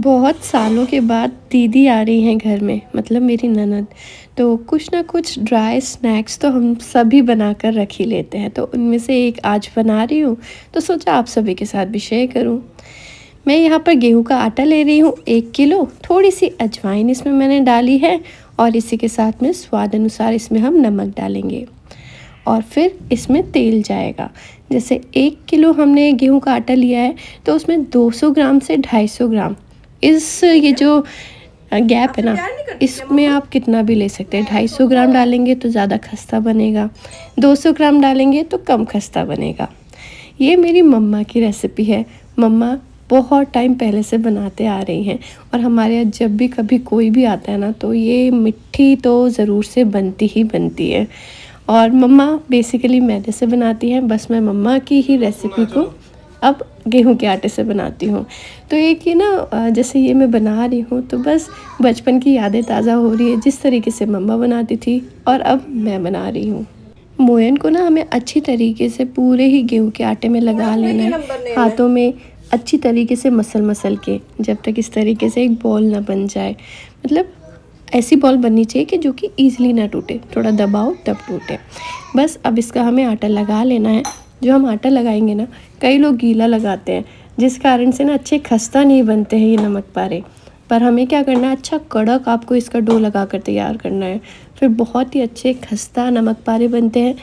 बहुत सालों के बाद दीदी आ रही हैं घर में, मतलब मेरी ननद। तो कुछ ना कुछ ड्राई स्नैक्स तो हम सभी बनाकर रख ही लेते हैं। तो उनमें से एक आज बना रही हूँ, तो सोचा आप सभी के साथ भी शेयर करूँ। मैं यहाँ पर गेहूं का आटा ले रही हूँ 1 किलो। थोड़ी सी अजवाइन इसमें मैंने डाली है और इसी के साथ में स्वाद अनुसार इसमें हम नमक डालेंगे और फिर इसमें तेल जाएगा। जैसे 1 किलो हमने गेहूं का आटा लिया है तो उसमें 200 ग्राम से 250 ग्राम ये जो गैप है ना, इसमें आप कितना भी ले सकते हैं। 250 ग्राम डालेंगे तो ज़्यादा खस्ता बनेगा, 200 ग्राम डालेंगे तो कम खस्ता बनेगा। ये मेरी मम्मा की रेसिपी है। मम्मा बहुत टाइम पहले से बनाते आ रही हैं और हमारे यहाँ जब भी कभी कोई भी आता है ना, तो ये मिट्टी तो ज़रूर से बनती ही बनती है। और मम्मा बेसिकली मैदे से बनाती हैं, बस मैं मम्मा की ही रेसिपी को अब गेहूं के आटे से बनाती हूँ। तो एक ये ना, जैसे ये मैं बना रही हूँ तो बस बचपन की यादें ताज़ा हो रही है, जिस तरीके से मम्मा बनाती थी और अब मैं बना रही हूँ। मोयन को ना हमें अच्छी तरीके से पूरे ही गेहूं के आटे में लगा लेना है, हाथों में अच्छी तरीके से मसल के, जब तक इस तरीके से एक बॉल ना बन जाए। मतलब ऐसी बॉल बननी चाहिए कि जो कि ईज़िली ना टूटे, थोड़ा दबाओ तब टूटे। बस अब इसका हमें आटा लगा लेना है। जो हम आटा लगाएंगे ना, कई लोग गीला लगाते हैं जिस कारण से ना अच्छे खस्ता नहीं बनते हैं ये नमक पारे। पर हमें क्या करना है, अच्छा कड़क आपको इसका डो लगा कर तैयार करना है, फिर बहुत ही अच्छे खस्ता नमक पारे बनते हैं,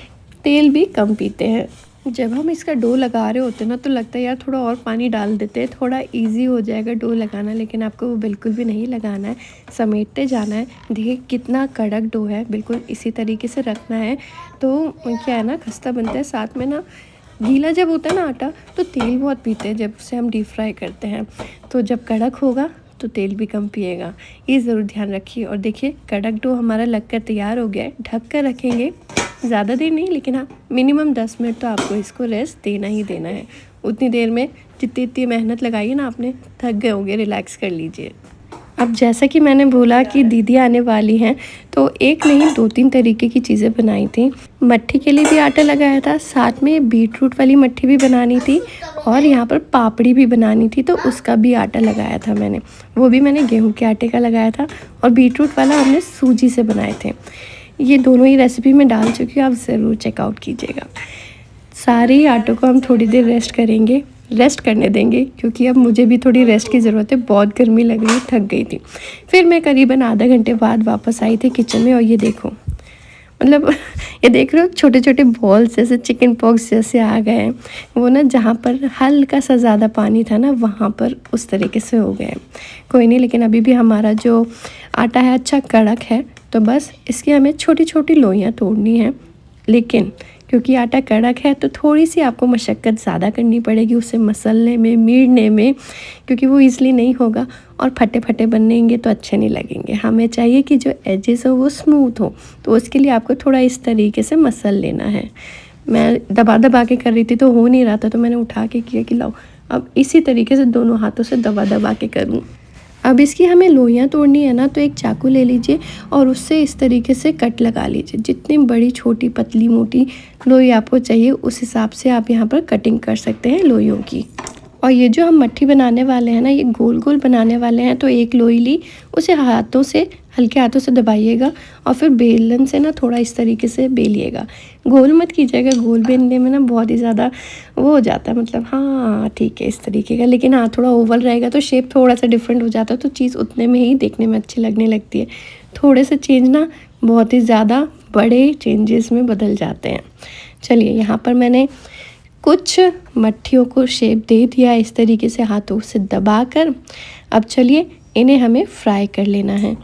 तेल भी कम पीते हैं। जब हम इसका डो लगा रहे होते हैं ना, तो लगता है यार थोड़ा और पानी डाल देते हैं, थोड़ा इजी हो जाएगा डो लगाना, लेकिन आपको वो बिल्कुल भी नहीं लगाना है, समेटते जाना है। देखिए कितना कड़क डो है, बिल्कुल इसी तरीके से रखना है। तो क्या है ना, खस्ता बनता है। साथ में ना गीला जब होता है ना आटा, तो तेल बहुत पीते हैं जब उसे हम डीप फ्राई करते हैं। तो जब कड़क होगा तो तेल भी कम पिएगा, ये ज़रूर ध्यान रखिए। और देखिए कड़क डो हमारा लगकर तैयार हो गया है। ढक कर रखेंगे, ज़्यादा देर नहीं, लेकिन हाँ मिनिमम 10 मिनट तो आपको इसको रेस्ट देना ही देना है। उतनी देर में जितनी मेहनत लगाई है ना आपने, थक गए होंगे, रिलैक्स कर लीजिए। अब जैसा कि मैंने बोला कि दीदी आने वाली हैं, तो एक नहीं 2-3 तरीके की चीज़ें बनाई थी। मट्ठी के लिए भी आटा लगाया था, साथ में बीटरूट वाली मट्ठी भी बनानी थी और यहाँ पर पापड़ी भी बनानी थी, तो उसका भी आटा लगाया था मैंने। वो भी मैंने गेहूं के आटे का लगाया था और बीटरूट वाला हमने सूजी से बनाए थे। ये दोनों ही रेसिपी में डाल चुकी हूँ, आप ज़रूर चेकआउट कीजिएगा। सारे ही आटों को हम थोड़ी देर रेस्ट करने देंगे, क्योंकि अब मुझे भी थोड़ी रेस्ट की ज़रूरत है। बहुत गर्मी लग रही है, थक गई थी। फिर मैं करीबन आधा घंटे बाद वापस आई थी किचन में और ये देखो, मतलब ये देख रहे हो छोटे छोटे बॉल्स जैसे चिकन पॉक्स जैसे आ गए हैं। वो ना जहाँ पर हल्का सा ज़्यादा पानी था ना, वहाँ पर उस तरीके से हो गए। कोई नहीं, लेकिन अभी भी हमारा जो आटा है अच्छा कड़क है। तो बस इसकी हमें छोटी छोटी लोइयाँ तोड़नी है, लेकिन क्योंकि आटा कड़क है तो थोड़ी सी आपको मशक्क़त ज़्यादा करनी पड़ेगी उसे मसलने में, मीड़ने में, क्योंकि वो ईज़िली नहीं होगा और फटे फटे बनेंगे तो अच्छे नहीं लगेंगे। हमें चाहिए कि जो एजेस हो वो स्मूथ हो, तो उसके लिए आपको थोड़ा इस तरीके से मसल लेना है। मैं दबा दबा के कर रही थी तो हो नहीं रहा था, तो मैंने उठा के किया कि लाओ अब इसी तरीके से दोनों हाथों से दबा दबा के करूँ। अब इसकी हमें लोइयाँ तोड़नी है ना, तो एक चाकू ले लीजिए और उससे इस तरीके से कट लगा लीजिए। जितनी बड़ी छोटी पतली मोटी लोई आपको चाहिए उस हिसाब से आप यहाँ पर कटिंग कर सकते हैं लोइयों की। और ये जो हम मट्ठी बनाने वाले हैं ना, ये गोल गोल बनाने वाले हैं। तो एक लोई ली, उसे हाथों से हल्के हाथों से दबाइएगा और फिर बेलन से ना थोड़ा इस तरीके से बेलिएगा। गोल मत कीजिएगा, गोल बेलने में ना बहुत ही ज़्यादा वो हो जाता है, मतलब हाँ ठीक है इस तरीके का। लेकिन हाँ थोड़ा ओवल रहेगा तो शेप थोड़ा सा डिफरेंट हो जाता है, तो चीज़ उतने में ही देखने में अच्छी लगने लगती है। थोड़े से चेंज ना बहुत ही ज़्यादा बड़े चेंजेस में बदल जाते हैं। चलिए यहाँ पर मैंने कुछ मट्ठियों को शेप दे दिया इस तरीके से हाथों से दबाकर। अब चलिए इन्हें हमें फ्राई कर लेना है।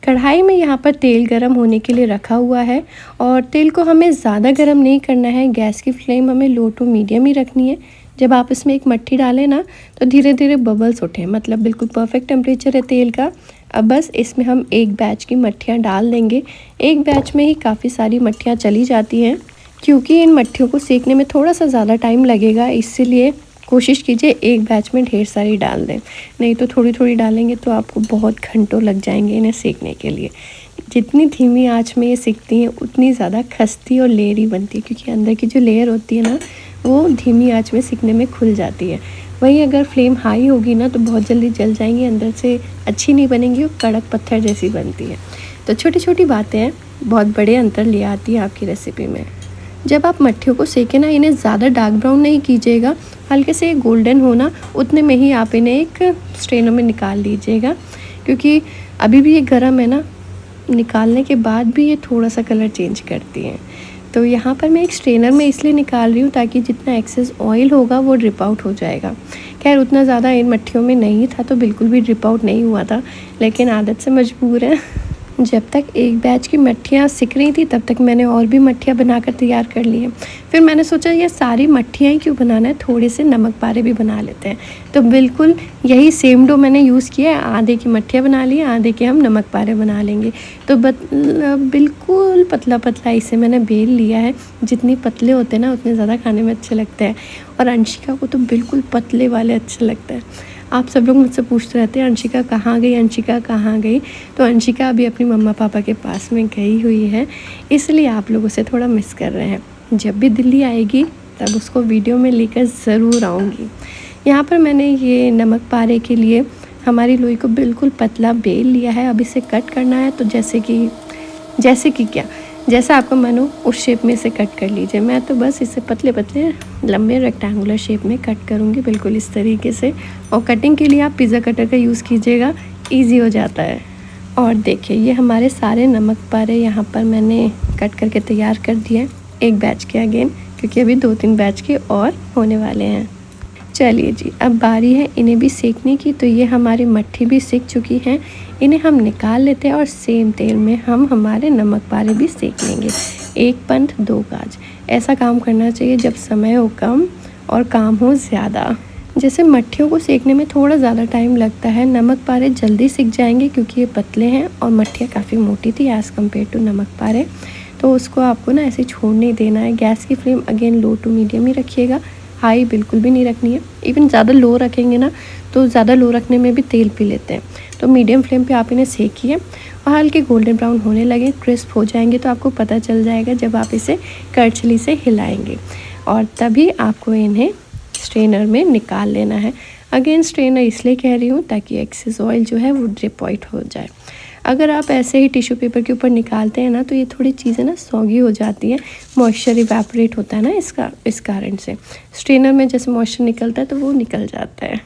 कढ़ाई में यहाँ पर तेल गरम होने के लिए रखा हुआ है और तेल को हमें ज़्यादा गरम नहीं करना है। गैस की फ्लेम हमें लो टू मीडियम ही रखनी है। जब आप इसमें एक मट्ठी डालें ना, तो धीरे धीरे बबल्स उठें, मतलब बिल्कुल परफेक्ट टेम्परेचर है तेल का। अब बस इसमें हम एक बैच की मट्ठियाँ डाल देंगे। एक बैच में ही काफ़ी सारी मट्ठियाँ चली जाती हैं, क्योंकि इन मट्ठियों को सेकने में थोड़ा सा ज़्यादा टाइम लगेगा, इसलिए कोशिश कीजिए एक बैच में ढेर सारी डाल दें, नहीं तो थोड़ी थोड़ी डालेंगे तो आपको बहुत घंटों लग जाएंगे इन्हें सेकने के लिए। जितनी धीमी आंच में ये सिकती हैं उतनी ज़्यादा खस्ती और लेयरी बनती है, क्योंकि अंदर की जो लेयर होती है ना, वो धीमी आंच में सिकने में खुल जाती है। वहीं अगर फ्लेम हाई होगी ना तो बहुत जल्दी जल जाएंगी, अंदर से अच्छी नहीं बनेंगी और कड़क पत्थर जैसी बनती है। तो छोटी छोटी बातें हैं, बहुत बड़े अंतर ले आती है आपकी रेसिपी में। जब आप मट्ठियों को सेकें ना, इन्हें ज़्यादा डार्क ब्राउन नहीं कीजिएगा, हल्के से गोल्डन होना उतने में ही आप इन्हें एक स्ट्रेनर में निकाल लीजिएगा, क्योंकि अभी भी ये गर्म है ना, निकालने के बाद भी ये थोड़ा सा कलर चेंज करती हैं। तो यहाँ पर मैं एक स्ट्रेनर में इसलिए निकाल रही हूँ ताकि जितना एक्सेस ऑयल होगा वो ड्रिप आउट हो जाएगा। खैर उतना ज़्यादा इन मट्ठियों में नहीं था तो बिल्कुल भी ड्रिप आउट नहीं हुआ था, लेकिन आदत से मजबूर है। जब तक एक बैच की मट्ठियाँ सिक रही थी तब तक मैंने और भी मट्ठियाँ बनाकर तैयार कर ली हैं। फिर मैंने सोचा ये सारी मट्ठियाँ ही क्यों बनाना है, थोड़े से नमक पारे भी बना लेते हैं। तो बिल्कुल यही सेम डो मैंने यूज़ किया है, आधे की मट्ठियाँ बना ली, आधे के हम नमक पारे बना लेंगे। तो बिल्कुल पतला पतला इसे मैंने बेल लिया है। जितनी पतले होते हैं ना उतने ज़्यादा खाने में अच्छे लगते हैं, और अंशिका को तो बिल्कुल पतले वाले अच्छे लगते हैं। आप सब लोग मुझसे पूछते रहते हैं अंशिका कहाँ गई, अंशिका कहाँ गई। तो अंशिका अभी अपनी मम्मा पापा के पास में गई हुई है, इसलिए आप लोगों से थोड़ा मिस कर रहे हैं। जब भी दिल्ली आएगी तब उसको वीडियो में लेकर ज़रूर आऊँगी। यहाँ पर मैंने ये नमक पारे के लिए हमारी लोई को बिल्कुल पतला बेल लिया है। अब इसे कट करना है, तो जैसे कि क्या, जैसा आपका मन हो उस शेप में इसे कट कर लीजिए। मैं तो बस इसे पतले पतले लंबे रेक्टेंगुलर शेप में कट करूँगी, बिल्कुल इस तरीके से। और कटिंग के लिए आप पिज़्ज़ा कटर का यूज़ कीजिएगा, ईजी हो जाता है। और देखिए ये हमारे सारे नमक पारे यहाँ पर मैंने कट करके तैयार कर दिए एक बैच के अगेन, क्योंकि अभी 2-3 बैच के और होने वाले हैं। चलिए जी, अब बारी है इन्हें भी सेकने की। तो ये हमारी मट्ठी भी सेक चुकी हैं, इन्हें हम निकाल लेते हैं और सेम तेल में हम हमारे नमक पारे भी सेक लेंगे। 1 पंथ 2 काज, ऐसा काम करना चाहिए जब समय हो कम और काम हो ज़्यादा। जैसे मट्ठियों को सेकने में थोड़ा ज़्यादा टाइम लगता है, नमक पारे जल्दी सिक जाएंगे क्योंकि ये पतले हैं और मट्ठियाँ काफ़ी मोटी थी एज़ कम्पेयर टू नमक पारे। तो उसको आपको ना ऐसे छोड़ नहीं देना है। गैस की flame again low to medium ही रखिएगा, हाई बिल्कुल भी नहीं रखनी है। इवन ज़्यादा लो रखेंगे ना तो ज़्यादा लो रखने में भी तेल पी लेते हैं। तो मीडियम फ्लेम पे आप इन्हें सेकिए और हल्के गोल्डन ब्राउन होने लगे, क्रिस्प हो जाएंगे तो आपको पता चल जाएगा जब आप इसे करछली से हिलाएंगे, और तभी आपको इन्हें स्ट्रेनर में निकाल लेना है। अगेन स्ट्रेनर इसलिए कह रही हूँ ताकि एक्सेस ऑयल जो है वो ड्रिप आउट हो जाए। अगर आप ऐसे ही टिश्यू पेपर के ऊपर निकालते हैं ना तो ये थोड़ी चीज़ें ना सॉगी हो जाती हैं, मॉइस्चर इवेपोरेट होता है ना इस कारण से। स्ट्रेनर में जैसे मॉइस्चर निकलता है तो वो निकल जाता है।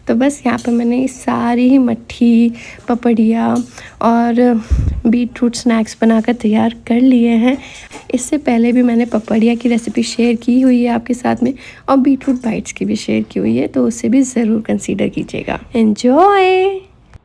तो बस यहाँ पर मैंने सारी ही मट्ठी, पपड़िया और बीट रूट स्नैक्स बनाकर तैयार कर लिए हैं। इससे पहले भी मैंने पपड़िया की रेसिपी शेयर की हुई है आपके साथ में, और बीट रूट बाइट्स की भी शेयर की हुई है, तो उसे भी ज़रूर कंसीडर कीजिएगा। एन्जॉय।